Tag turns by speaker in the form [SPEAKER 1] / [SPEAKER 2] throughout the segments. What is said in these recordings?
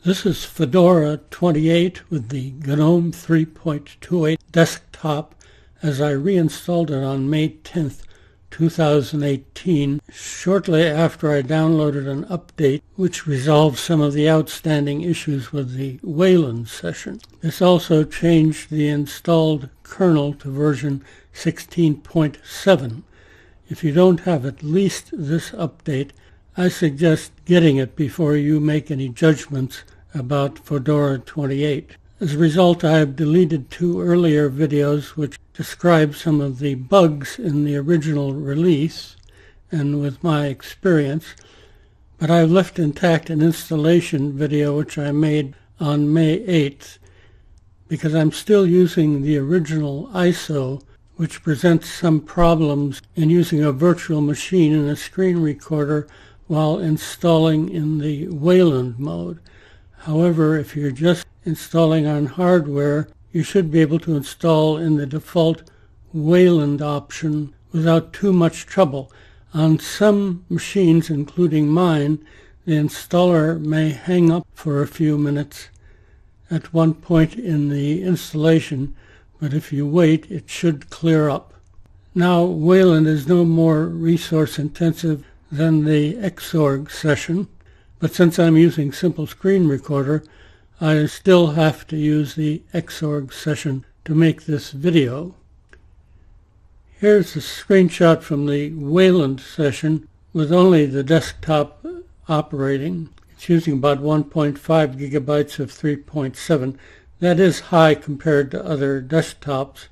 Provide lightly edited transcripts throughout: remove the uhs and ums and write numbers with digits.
[SPEAKER 1] This is Fedora 28 with the GNOME 3.28 desktop as I reinstalled it on May 10th, 2018, shortly after I downloaded an update which resolved some of the outstanding issues with the Wayland session. This also changed the installed kernel to version 16.7. If you don't have at least this update, I suggest getting it before you make any judgments about Fedora 28. As a result, I have deleted 2 earlier videos which describe some of the bugs in the original release and with my experience, but I've left intact an installation video which I made on May 8th because I'm still using the original ISO, which presents some problems in using a virtual machine and a screen recorder while installing in the Wayland mode. However, if you're just installing on hardware, you should be able to install in the default Wayland option without too much trouble. On some machines, including mine, the installer may hang up for a few minutes at one point in the installation, but if you wait, it should clear up. Now, Wayland is no more resource intensive than the Xorg session, but since I'm using Simple Screen Recorder, I still have to use the Xorg session to make this video. Here's a screenshot from the Wayland session with only the desktop operating. It's using about 1.5 gigabytes of 3.7. That is high compared to other desktops,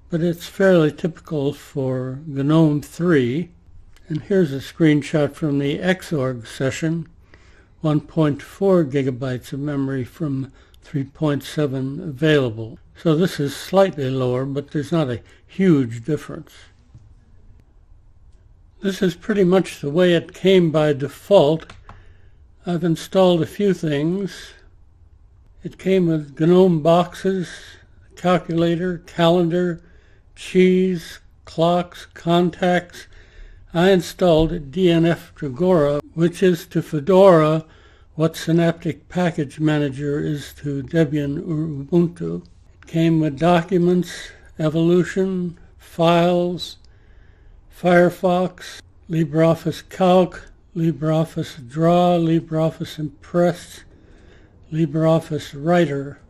[SPEAKER 1] but it's fairly typical for GNOME 3. And here's a screenshot from the Xorg session, 1.4 gigabytes of memory from 3.7 available. So this is slightly lower, but there's not a huge difference. This is pretty much the way it came by default. I've installed a few things. It came with GNOME boxes, calculator, calendar, cheese, clocks, contacts. I installed DNF Dragora, which is to Fedora what Synaptic Package Manager is to Debian or Ubuntu. It came with documents, evolution, files, Firefox, LibreOffice Calc, LibreOffice Draw, LibreOffice Impress, LibreOffice Writer,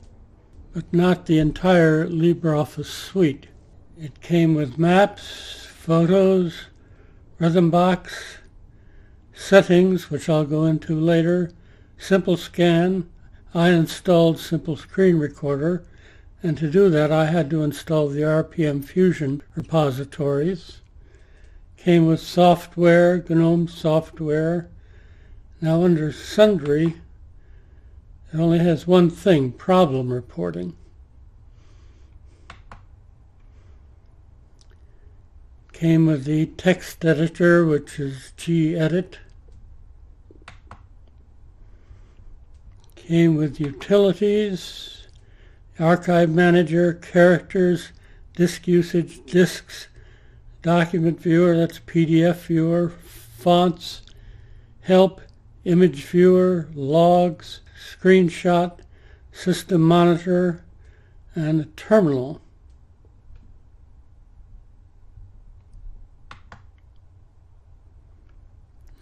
[SPEAKER 1] but not the entire LibreOffice suite. It came with maps, photos, Rhythmbox, settings, which I'll go into later, Simple Scan. I installed Simple Screen Recorder, and to do that I had to install the RPM Fusion repositories. Came with software, GNOME software. Now under Sundry, it only has one thing, problem reporting. Came with the text editor, which is gedit. Came with utilities, archive manager, characters, disk usage, disks, document viewer, that's PDF viewer, fonts, help, image viewer, logs, screenshot, system monitor, and a terminal.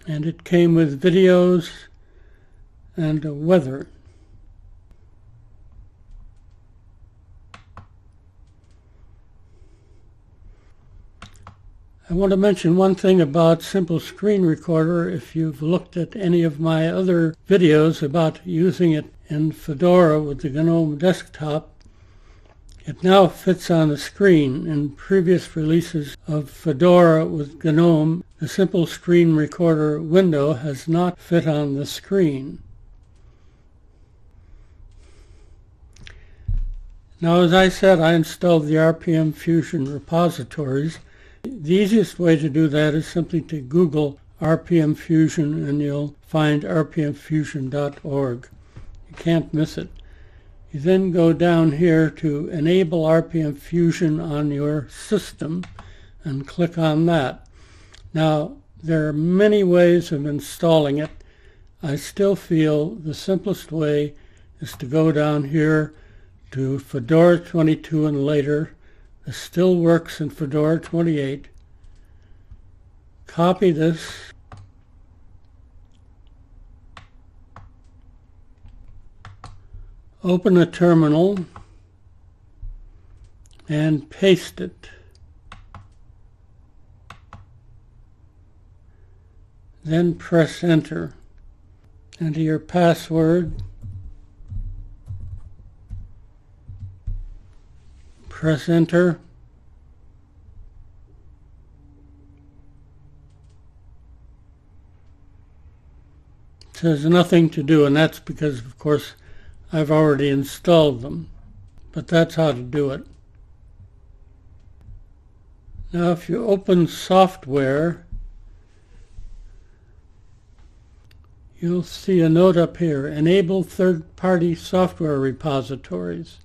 [SPEAKER 1] And it came with videos and weather. I want to mention one thing about Simple Screen Recorder. If you've looked at any of my other videos about using it in Fedora with the GNOME desktop, it now fits on the screen. In previous releases of Fedora with GNOME, the Simple Screen Recorder window has not fit on the screen. Now, as I said, I installed the RPM Fusion repositories. The easiest way to do that is simply to Google RPM Fusion and you'll find rpmfusion.org. You can't miss it. You then go down here to enable RPM Fusion on your system and click on that. Now, there are many ways of installing it. I still feel the simplest way is to go down here to Fedora 22 and later. This still works in Fedora 28. Copy this. Open a terminal and paste it. Then press enter. Enter your password. Press enter. It says nothing to do, and that's because, of course, I've already installed them. But that's how to do it. Now, if you open software, you'll see a note up here, enable third-party software repositories.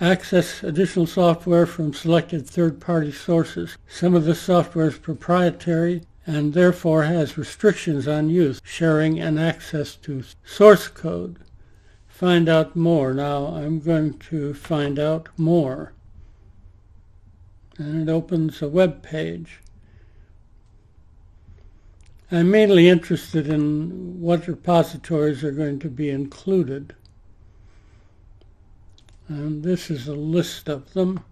[SPEAKER 1] Access additional software from selected third-party sources. Some of the software is proprietary and therefore has restrictions on use, sharing, and access to source code. Find out more. Now I'm going to find out more. And it opens a web page. I'm mainly interested in what repositories are going to be included. And this is a list of them.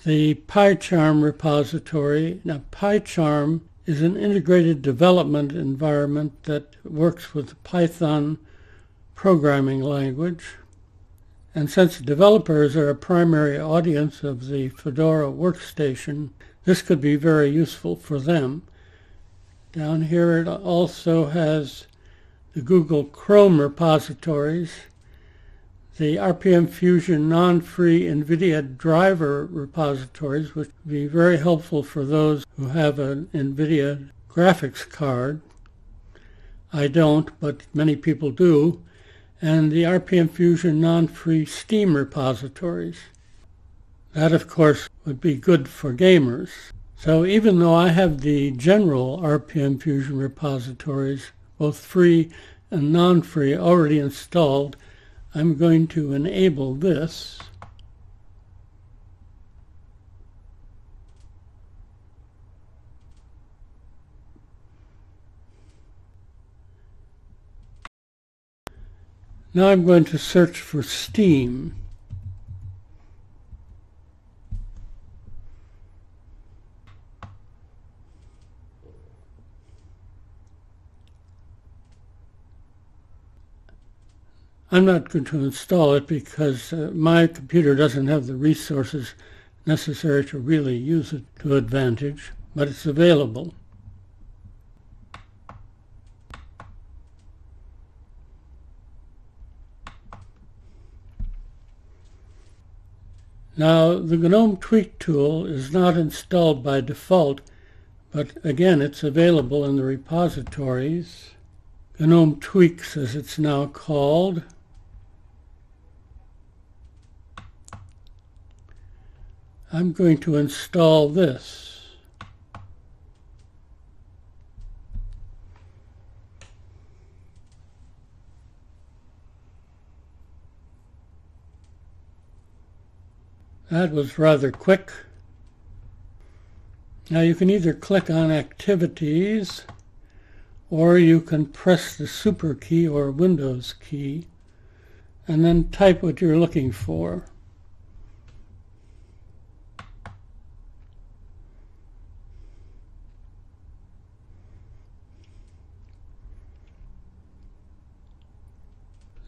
[SPEAKER 1] The PyCharm repository. Now, PyCharm is an integrated development environment that works with Python programming language. And since developers are a primary audience of the Fedora workstation, this could be very useful for them. Down here it also has the Google Chrome repositories, the RPM Fusion non-free NVIDIA driver repositories, which would be very helpful for those who have an NVIDIA graphics card. I don't, but many people do. And the RPM Fusion non-free Steam repositories. That, of course, would be good for gamers. So even though I have the general RPM Fusion repositories, both free and non-free, already installed, I'm going to enable this. Now I'm going to search for Steam. I'm not going to install it because my computer doesn't have the resources necessary to really use it to advantage, but it's available. Now, the GNOME tweak tool is not installed by default, but again, it's available in the repositories. GNOME tweaks, as it's now called. I'm going to install this. That was rather quick. Now you can either click on Activities, or you can press the Super key or Windows key, and then type what you're looking for.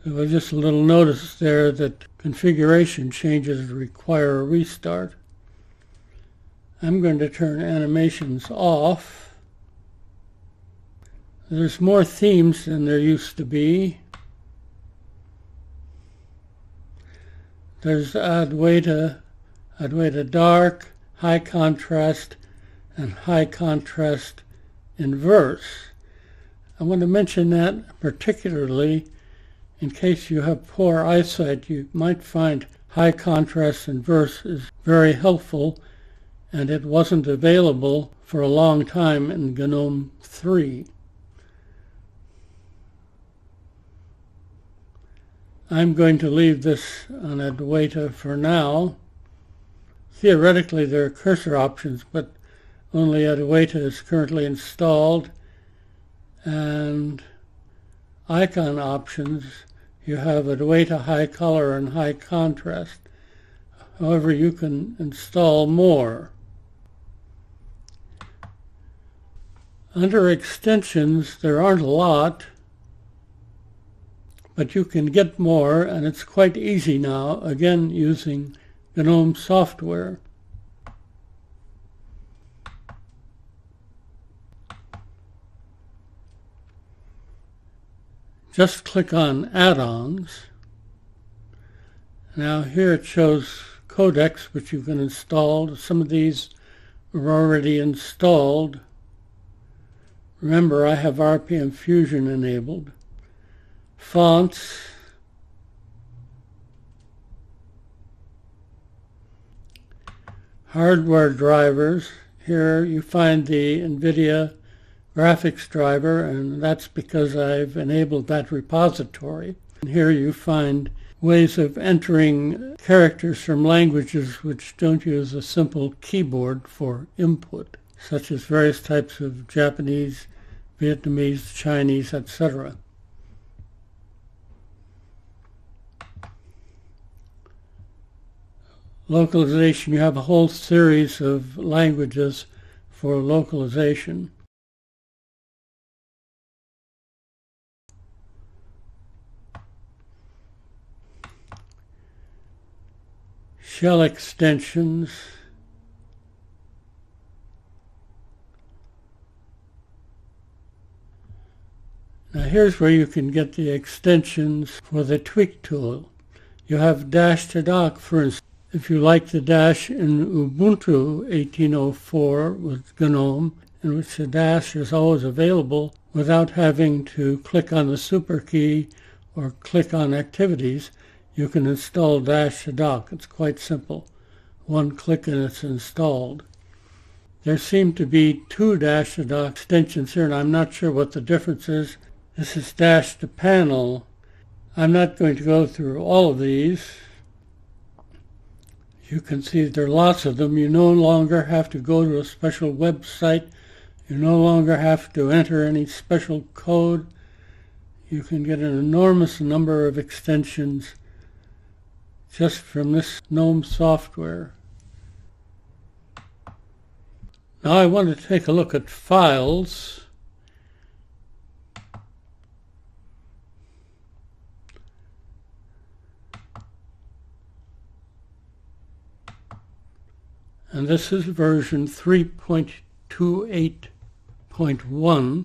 [SPEAKER 1] There was just a little notice there that configuration changes require a restart. I'm going to turn animations off. There's more themes than there used to be. There's Adwaita dark, high contrast, and high contrast inverse. I want to mention that particularly in case you have poor eyesight. You might find high contrast inverse is very helpful, and it wasn't available for a long time in GNOME 3. I'm going to leave this on Adwaita for now. Theoretically, there are cursor options, but only Adwaita is currently installed. And icon options, you have Adwaita high color and high contrast. However, you can install more. Under extensions, there aren't a lot, but you can get more, and it's quite easy now, again using GNOME software. Just click on Add-ons. Now here it shows codecs which you can install. Some of these are already installed. Remember, I have RPM Fusion enabled. Fonts. Hardware drivers. Here you find the NVIDIA graphics driver, and that's because I've enabled that repository. And here you find ways of entering characters from languages which don't use a simple keyboard for input, such as various types of Japanese, Vietnamese, Chinese, etc. Localization, you have a whole series of languages for localization. Shell extensions. Now here's where you can get the extensions for the tweak tool. You have dash to dock, for instance. If you like the dash in Ubuntu 18.04 with GNOME, in which the dash is always available without having to click on the super key or click on activities, you can install dash to dock. It's quite simple. One click and it's installed. There seem to be two dash to dock extensions here, and I'm not sure what the difference is. This is dash to panel. I'm not going to go through all of these. You can see there are lots of them. You no longer have to go to a special website. You no longer have to enter any special code. You can get an enormous number of extensions just from this GNOME software. Now I want to take a look at files. And this is version 3.28.1.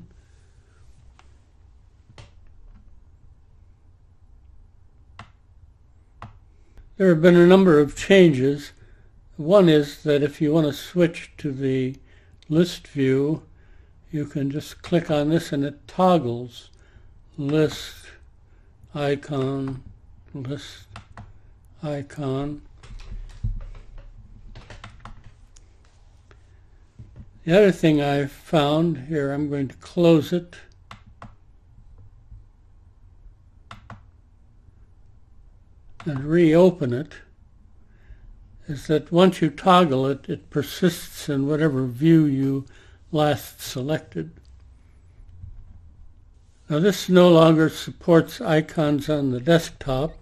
[SPEAKER 1] There have been a number of changes. One is that if you want to switch to the list view, you can just click on this and it toggles list icon, list icon. The other thing I've found here, I'm going to close it. And reopen it, is that once you toggle it, it persists in whatever view you last selected. Now this no longer supports icons on the desktop.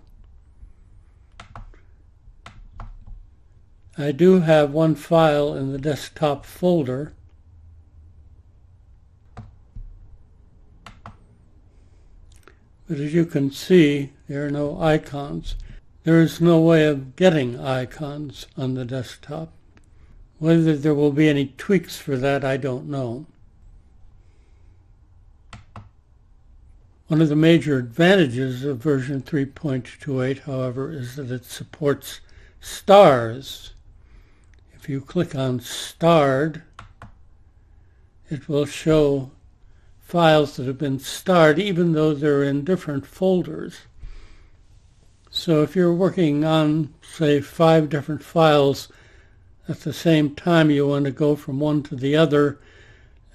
[SPEAKER 1] I do have one file in the desktop folder. But as you can see, there are no icons. There is no way of getting icons on the desktop. Whether there will be any tweaks for that, I don't know. One of the major advantages of version 3.28, however, is that it supports stars. If you click on starred, it will show files that have been starred even though they're in different folders. So if you're working on, say, 5 different files At the same time, you want to go from one to the other,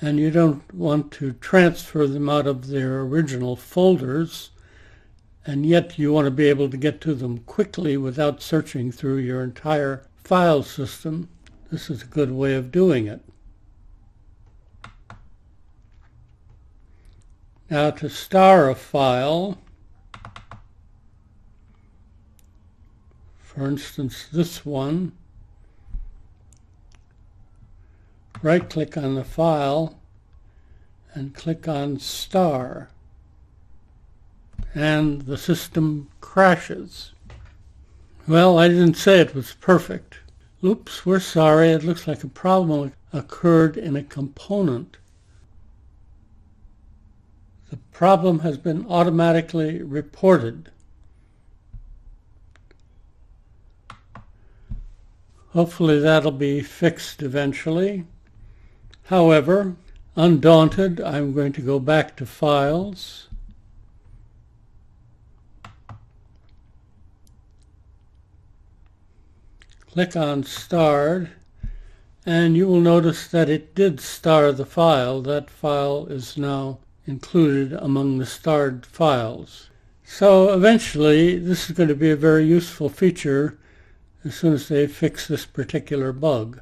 [SPEAKER 1] and you don't want to transfer them out of their original folders, and yet you want to be able to get to them quickly without searching through your entire file system. This is a good way of doing it. Now, to star a file, for instance this one, right-click on the file and click on Star, and the system crashes. Well, I didn't say it was perfect. Oops, we're sorry, it looks like a problem occurred in a component. The problem has been automatically reported. Hopefully that'll be fixed eventually. However, undaunted, I'm going to go back to Files, click on Starred, and you will notice that it did star the file. That file is now included among the starred files. So eventually this is going to be a very useful feature as soon as they fix this particular bug.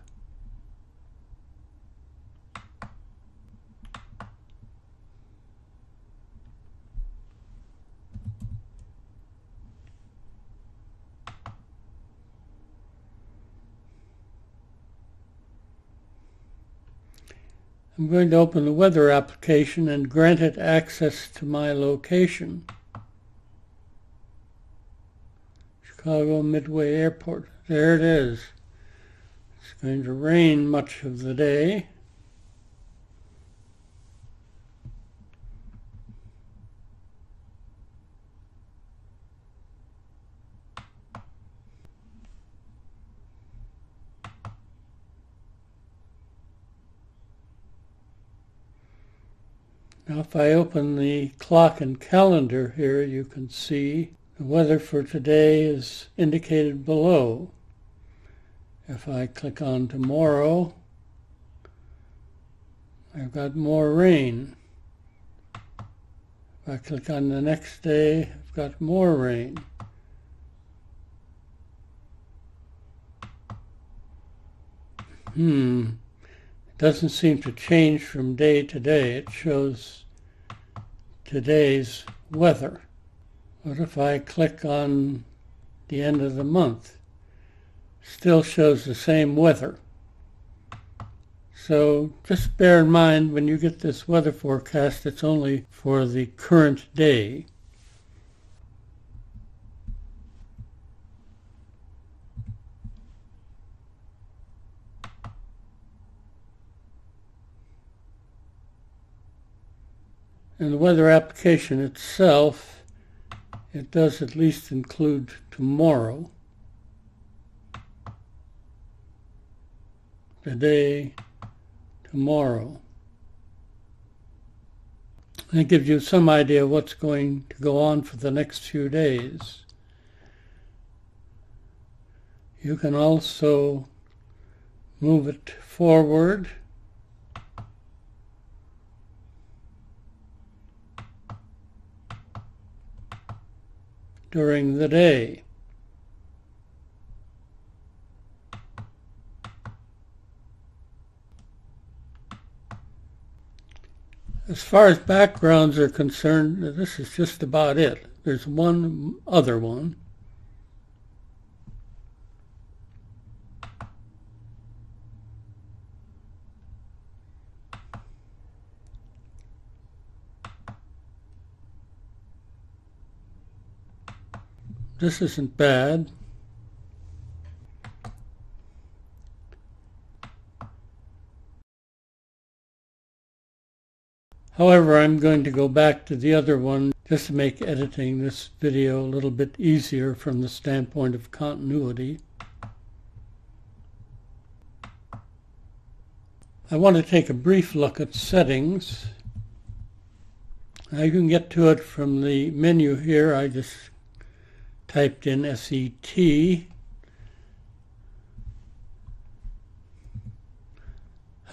[SPEAKER 1] I'm going to open the weather application and grant it access to my location. Chicago Midway Airport. There it is. It's going to rain much of the day. Now if I open the clock and calendar here, you can see the weather for today is indicated below. If I click on tomorrow, I've got more rain. If I click on the next day, I've got more rain. It doesn't seem to change from day to day. It shows today's weather. What if I click on the end of the month? Still shows the same weather. So just bear in mind when you get this weather forecast, it's only for the current day. And the weather application itself, it does at least include tomorrow, today, tomorrow. And it gives you some idea of what's going to go on for the next few days. You can also move it forward during the day. As far as backgrounds are concerned, this is just about it. There's one other one. This isn't bad. However, I'm going to go back to the other one just to make editing this video a little bit easier from the standpoint of continuity. I want to take a brief look at settings. Now you can get to it from the menu here. I just typed in SET.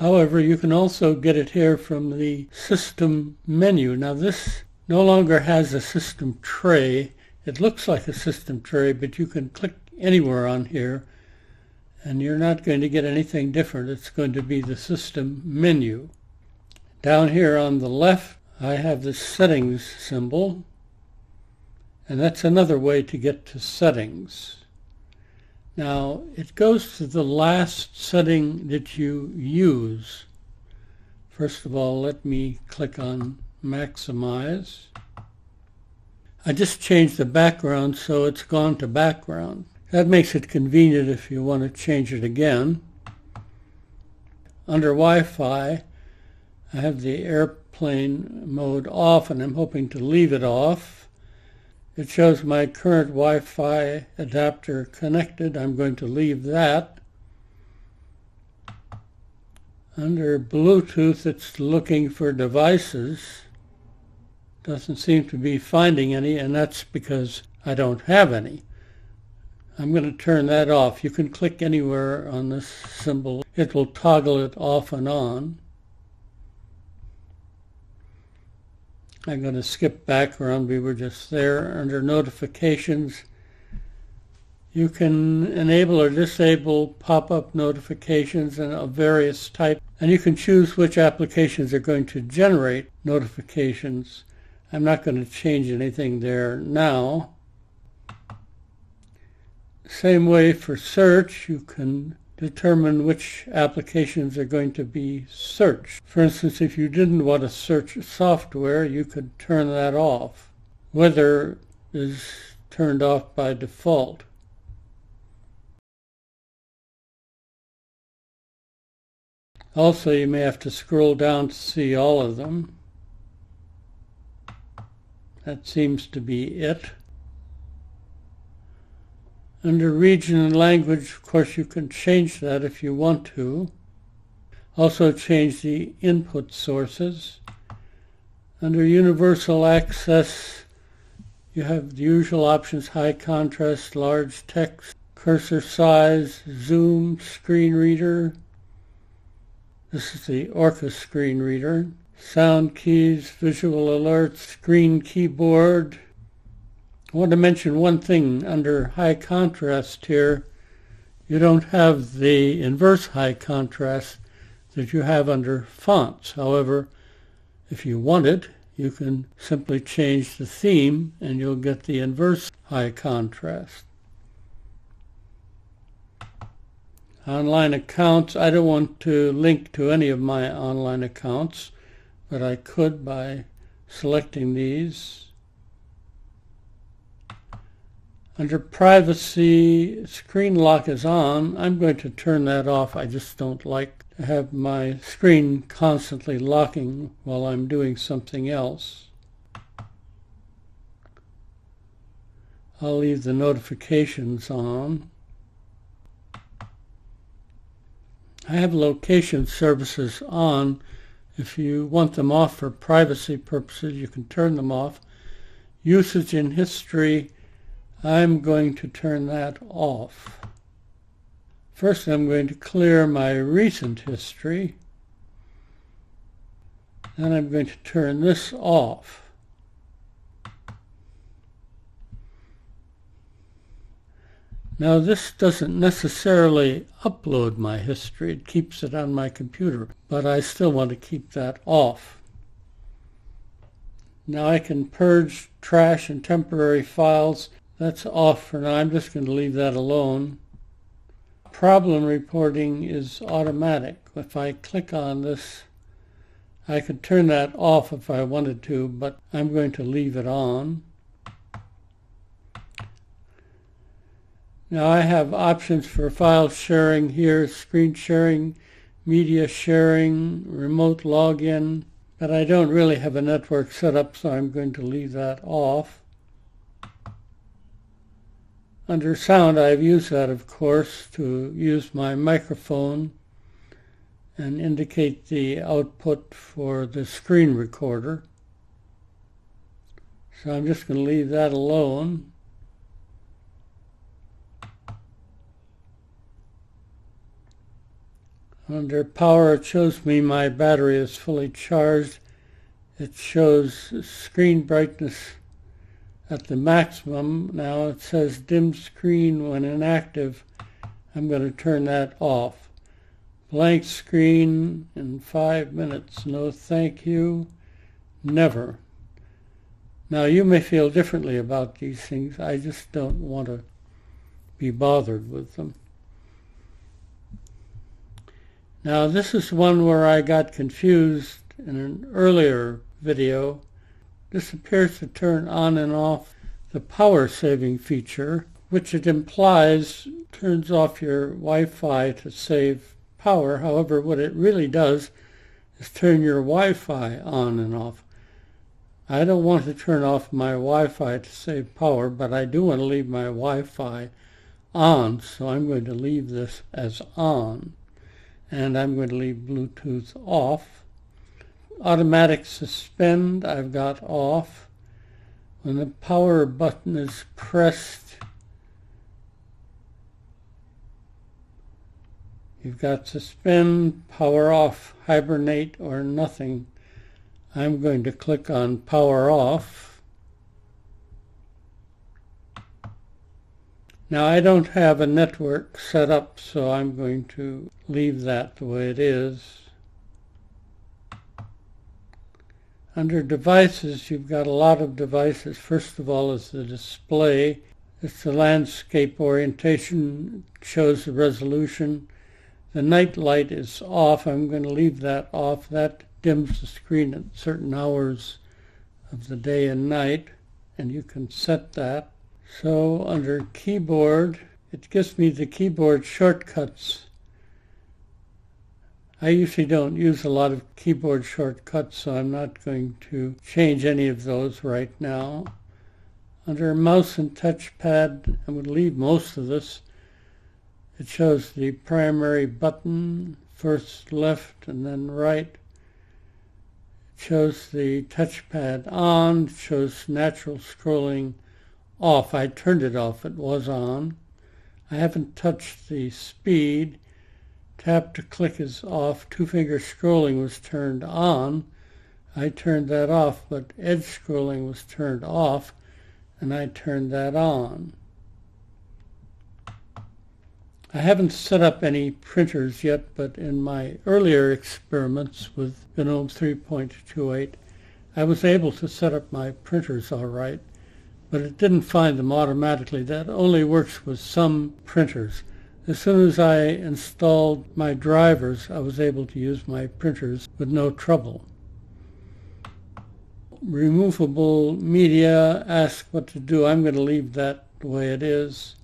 [SPEAKER 1] However, you can also get it here from the system menu. Now this no longer has a system tray. It looks like a system tray, but you can click anywhere on here and you're not going to get anything different. It's going to be the system menu. Down here on the left, I have the settings symbol, and that's another way to get to settings. Now, it goes to the last setting that you use. First of all, let me click on Maximize. I just changed the background, so it's gone to background. That makes it convenient if you want to change it again. Under Wi-Fi, I have the airplane mode off, and I'm hoping to leave it off. It shows my current Wi-Fi adapter connected. I'm going to leave that. Under Bluetooth, it's looking for devices. Doesn't seem to be finding any, and that's because I don't have any. I'm going to turn that off. You can click anywhere on this symbol. It will toggle it off and on. I'm going to skip background. We were just there. Under notifications, you can enable or disable pop-up notifications of various types, and you can choose which applications are going to generate notifications. I'm not going to change anything there now. Same way for search, you can determine which applications are going to be searched. For instance, if you didn't want to search software, you could turn that off. Weather is turned off by default. Also, you may have to scroll down to see all of them. That seems to be it. Under region and language, of course, you can change that if you want to. Also change the input sources. Under universal access, you have the usual options: high contrast, large text, cursor size, zoom, screen reader. This is the Orca screen reader. Sound keys, visual alerts, screen keyboard. I want to mention one thing. Under high contrast here, you don't have the inverse high contrast that you have under fonts. However, if you want it, you can simply change the theme and you'll get the inverse high contrast. Online accounts, I don't want to link to any of my online accounts, but I could by selecting these. Under privacy, screen lock is on. I'm going to turn that off. I just don't like to have my screen constantly locking while I'm doing something else. I'll leave the notifications on. I have location services on. If you want them off for privacy purposes, you can turn them off. Usage in history, I'm going to turn that off. First, I'm going to clear my recent history. Then I'm going to turn this off. Now, this doesn't necessarily upload my history. It keeps it on my computer, but I still want to keep that off. Now I can purge trash and temporary files. That's off for now. I'm just going to leave that alone. Problem reporting is automatic. If I click on this, I could turn that off if I wanted to, but I'm going to leave it on. Now I have options for file sharing here: screen sharing, media sharing, remote login, but I don't really have a network set up, so I'm going to leave that off. Under sound, I've used that, of course, to use my microphone and indicate the output for the screen recorder. So I'm just going to leave that alone. Under power, it shows me my battery is fully charged. It shows screen brightness at the maximum. Now it says dim screen when inactive. I'm going to turn that off. Blank screen in 5 minutes. No thank you. Never. Now you may feel differently about these things. I just don't want to be bothered with them. Now this is one where I got confused in an earlier video. This appears to turn on and off the power saving feature, which it implies turns off your Wi-Fi to save power. However, what it really does is turn your Wi-Fi on and off. I don't want to turn off my Wi-Fi to save power, but I do want to leave my Wi-Fi on, so I'm going to leave this as on. And I'm going to leave Bluetooth off. Automatic suspend I've got off. When the power button is pressed, you've got suspend, power off, hibernate, or nothing. I'm going to click on power off. Now I don't have a network set up, so I'm going to leave that the way it is. Under devices, you've got a lot of devices. First of all is the display. It's the landscape orientation, shows the resolution. The night light is off. I'm going to leave that off. That dims the screen at certain hours of the day and night, and you can set that. So under keyboard, it gives me the keyboard shortcuts. I usually don't use a lot of keyboard shortcuts, so I'm not going to change any of those right now. Under mouse and touchpad, I'm going to leave most of this. It shows the primary button, first left and then right. It shows the touchpad on, it shows natural scrolling off. I turned it off, it was on. I haven't touched the speed. Tap to click is off. Two-finger scrolling was turned on. I turned that off, but edge scrolling was turned off, and I turned that on. I haven't set up any printers yet, but in my earlier experiments with GNOME 3.28, I was able to set up my printers all right, but it didn't find them automatically. That only works with some printers. As soon as I installed my drivers, I was able to use my printers with no trouble. Removable media, ask what to do. I'm going to leave that the way it is.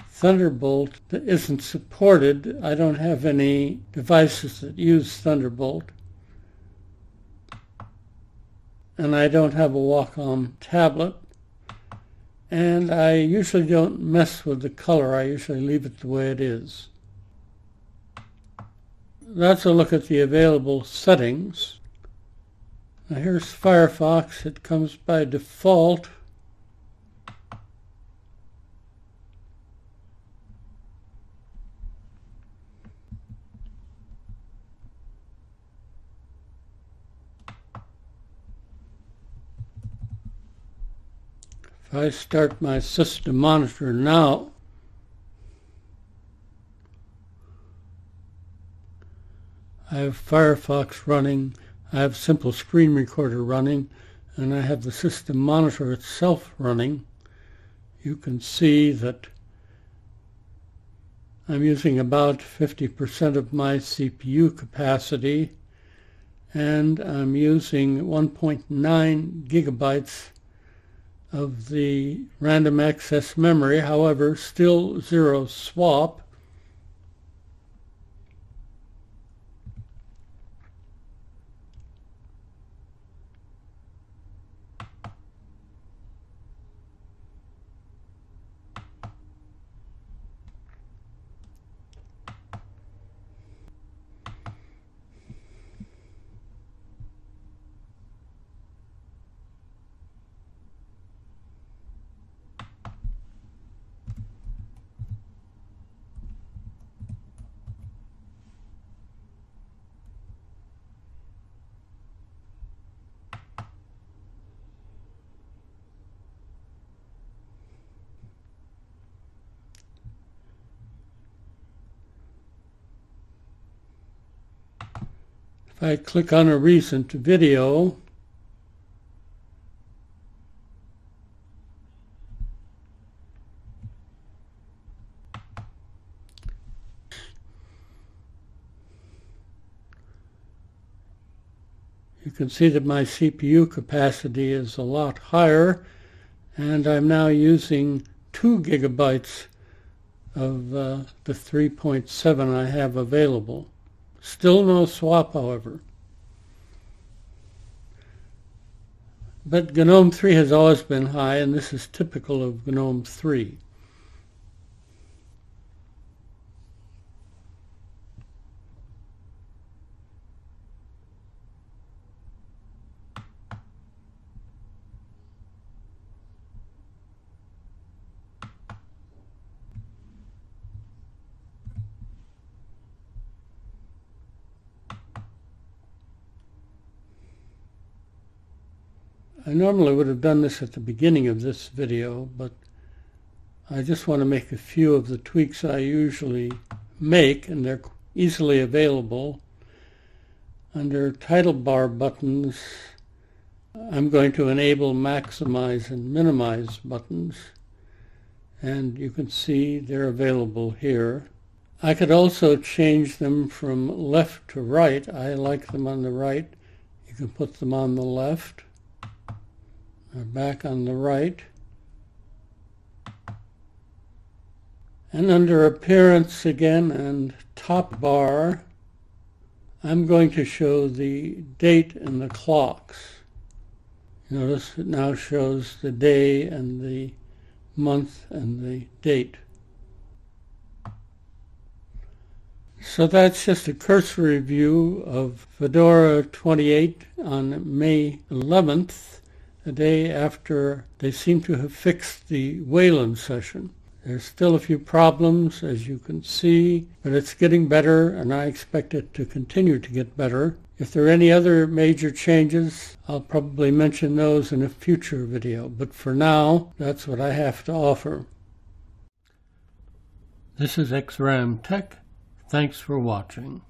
[SPEAKER 1] Thunderbolt isn't supported. I don't have any devices that use Thunderbolt. And I don't have a Wacom tablet. And I usually don't mess with the color. I usually leave it the way it is. That's a look at the available settings. Now here's Firefox. It comes by default. If I start my system monitor now, I have Firefox running, I have Simple Screen Recorder running, and I have the system monitor itself running. You can see that I'm using about 50% of my CPU capacity, and I'm using 1.9 gigabytes of the random access memory, however, still zero swap. If I click on a recent video, you can see that my CPU capacity is a lot higher, and I'm now using 2 gigabytes of the 3.7 I have available. Still no swap, however. But GNOME 3 has always been high, and this is typical of GNOME 3. I normally would have done this at the beginning of this video, but I just want to make a few of the tweaks I usually make, and they're easily available. Under title bar buttons, I'm going to enable maximize and minimize buttons, and you can see they're available here. I could also change them from left to right. I like them on the right. You can put them on the left. Or back on the right. And under Appearance again and Top Bar, I'm going to show the date and the clocks. Notice it now shows the day and the month and the date. So that's just a cursory view of Fedora 28 on May 11th. The day after they seem to have fixed the Wayland session. There's still a few problems, as you can see, but it's getting better, and I expect it to continue to get better. If there are any other major changes, I'll probably mention those in a future video, but for now, that's what I have to offer. This is XRAM Tech. Thanks for watching.